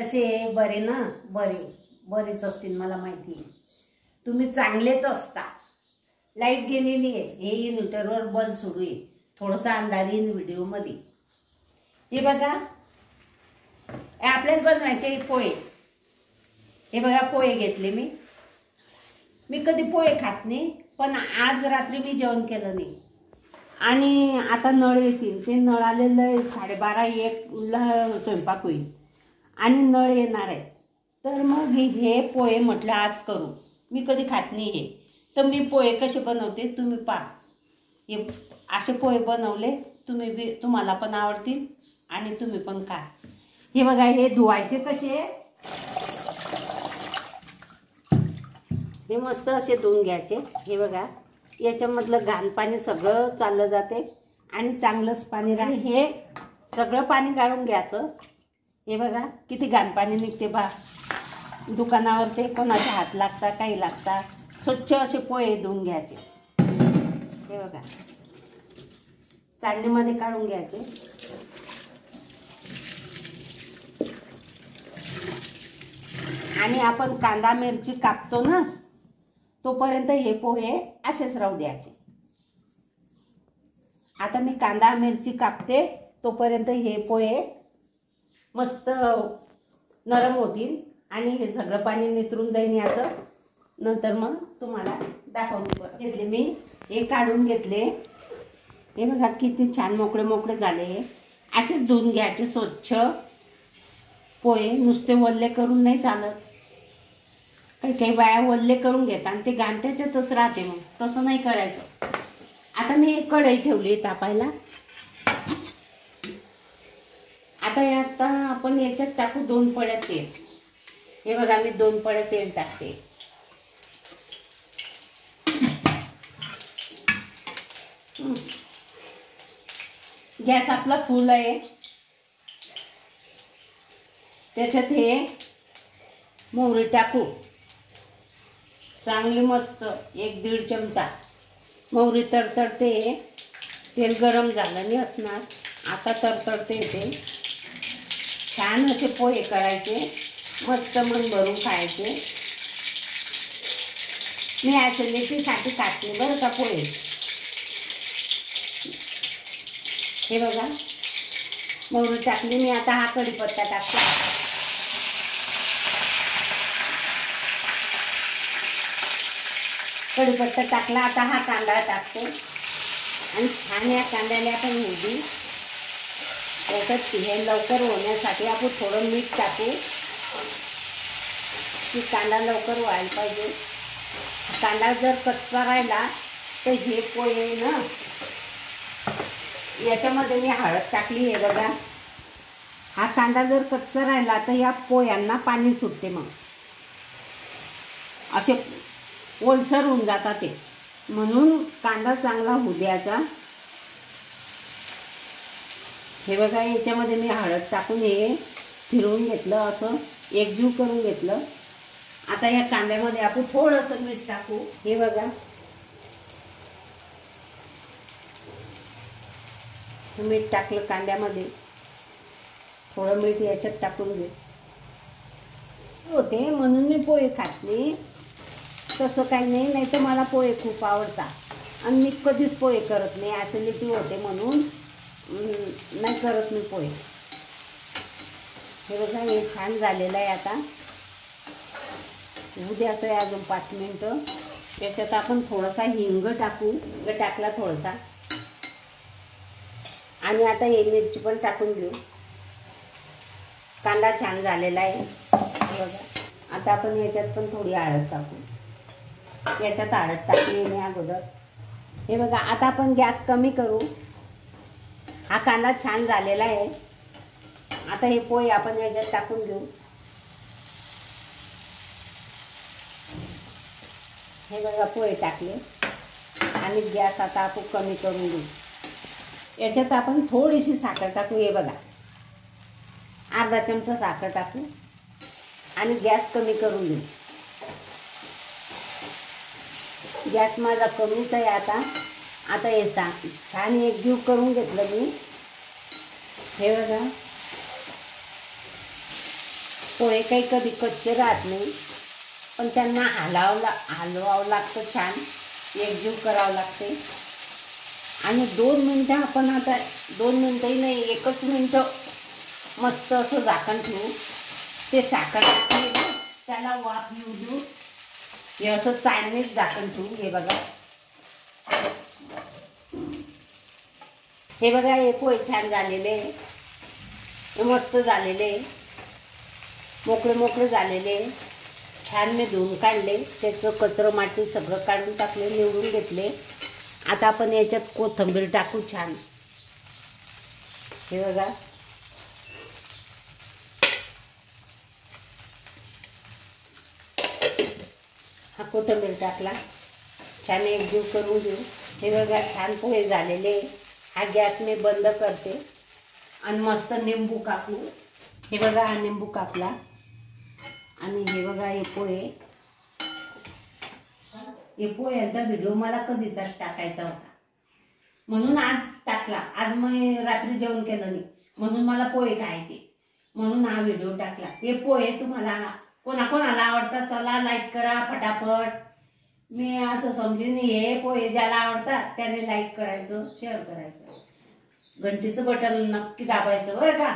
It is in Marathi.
कसे बरे ना? बरेच असतील मला माहिती आहे. तुम्ही चांगलेच असता. लाईट गेलेली आहे, हे इन्व्हर्टरवर बल्ब सुरू आहे, थोडासा अंधार येईल व्हिडिओ मध्ये. हे बघा, आपल्याला बनवायचे पोहे. हे बघा पोहे घेतले मी कधी पोहे खात नाही, पण आज रात्री मी जेवण केलं नाही. आणि आता नळ येतील, ते नळ आलेलं आहे 12:30-1ला स्वयंपाक होईल आणि नळ येणार आहे. तर मग हे पोहे म्हटलं आज करू. मी कधी खात नाही हे, तर मी पोहे कसे बनवते तुम्ही पहा. हे असे पोहे बनवले, तुम्हाला पण आवडतील आणि तुम्ही पण खा. हे बघा, हे धुवायचे कसे, हे मस्त असे धुवून घ्यायचे. हे बघा, याच्यामधलं घाण पाणी सगळं चाललं जाते आणि चांगलंच पाणी राहील. हे सगळं पाणी काढून घ्यायचं. हे बघा किती घाण पाणी निघते बा. दुकानावर ते कोणाचे हात लागता, काही लागता. स्वच्छ असे पोहे धुवून घ्यायचे. हे बघा, चाळणीमध्ये काढून घ्यायचे. आणि आपण कांदा मिरची कापतो ना, तोपर्यंत हे पोहे असेच राहू द्यायचे. आता मी कांदा मिरची कापते, तोपर्यंत हे पोहे मस्त नरम होतील आणि हे सगळं पाणी नितरून जाईन याचं. नंतर मग तुम्हाला दाखवते. घेतले मी, हे काढून घेतले. हे बघा किती छान मोकळे मोकळे झाले. असेच धुवून घ्यायचे स्वच्छ पोहे. नुसते वल्ले करून नाही चालत. काही बाया वल्ले करून घेतात आणि ते घाण त्याच्यातच राहते. मग तसं नाही करायचं. आता मी एक कढई ठेवली तापायला. आता आपण याच्यात टाकू 2 पळ्या तेल. हे बघा, मी 2 पळ्या तेल टाकते. गॅस आपला फुल आहे. त्याच्यात हे मोहरी टाकू, चांगली मस्त 1-1.5 चमचा. मोहरी तडतडते. तेल गरम झालं नाही असणार, आता तडतडते ते. छान असे पोहे करायचे, मस्त मन भरून खायचे. मी ॲसिडिटीसाठी खाते बरं का पोहे. हे बघा, मोहरी टाकली मी. आता हा कढीपत्ता टाकते. कढीपत्ता टाकला. आता हा कांदा टाकते आणि छान या कांद्याला आपण होऊ. त्याच्यात हे लवकर होण्यासाठी आपण थोडं मीठ टाकू, की कांदा लवकर व्हायला पाहिजे. कांदा जर कच्चा राहिला तर हे पोहे ना, याच्यामध्ये मी हळद टाकली. हे बघा, हा कांदा जर कच्चा राहिला तर या पोह्यांना पाणी सुटते. मग असे ओलसर होऊन जातात ते. म्हणून कांदा चांगला होऊ द्यायचा. हे बघा, याच्यामध्ये मी हळद टाकून हे फिरवून घेतलं, असं एकजीव करून घेतलं. आता या कांद्यामध्ये आपण थोडंसं मीठ टाकू. हे बघा, मीठ टाकलं कांद्यामध्ये. थोडं मीठ याच्यात टाकून घे होते म्हणून मी पोहे खात नाही. तसं काही नाही, नाही तर मला पोहे खूप आवडतात आणि मी कधीच पोहे करत नाही. ॲसिडिटी होते म्हणून नाही करत मी पोहे. हे बघा, हे छान झालेलं आहे. आता उद्याचं आहे अजून 5 मिनटं. त्याच्यात आपण थोडासा हिंग टाकू. हिंग टाकला थोडासा. आणि आता हे मिरची पण टाकून घेऊ. कांदा छान झालेला आहे. हे बघा, आता आपण याच्यात पण थोडी हळद टाकू. याच्यात हळद टाकली मी अगोदर. हे बघा, आता आपण गॅस कमी करू. हा कांदा छान झालेला आहे. आता हे पोहे आपण याच्यात टाकून घेऊ. हे बघा, पोहे टाकले आणि गॅस आता आपण कमी करून घेऊ. याच्यात आपण थोडीशी साखर टाकू. हे बघा, अर्धा चमचा साखर टाकू आणि गॅस कमी करून घेऊ. गॅस माझा कमीच आहे. आता हे छान एकजीव करून घेतलं मी. हे बघा, पोहे काही कधी कच्चे राहत नाही, पण त्यांना हलवावं लागतं, छान एकजीव करावं लागते. आणि 2 मिनटं आपण आता 2 मिनटंही नाही, 1च मिनटं मस्त असं झाकण ठेवू. ते साखर टाकले त्याला वाफ येऊ देऊ. हे असं चाळणीच झाकण ठेवू. हे बघा, हे बघा, हे पोहे छान झालेले, मस्त झालेले, मोकळे मोकळे झालेले. छान मी धुवून काढले, त्याचं कचरं माती सगळं काढून टाकले, निवडून घेतले. आता आपण याच्यात कोथिंबीर टाकू छान. हे बघा, हा कोथिंबीर टाकला, छान एकजीव करून घेऊ. हे बघा, छान पोहे झालेले. हा गॅस मी बंद करते आणि मस्त निंबू कापू. हे बघा, हा निंबू कापला. आणि हे बघा, हे पोह्यांचा व्हिडिओ मला कधीचाच टाकायचा होता, म्हणून आज टाकला. आज मी रात्री जेवण केलं नाही, म्हणून मला पोहे खायचे, म्हणून हा व्हिडिओ टाकला. हे पोहे तुम्हाला कोणाकोणाला आवडतात चला लाईक करा फटाफट. मी असं समजून हे पोहे ज्याला आवडतात त्याने लाईक करायचं, शेअर करायचं, घंटीचं बटन नक्की दाबायचं बरं का.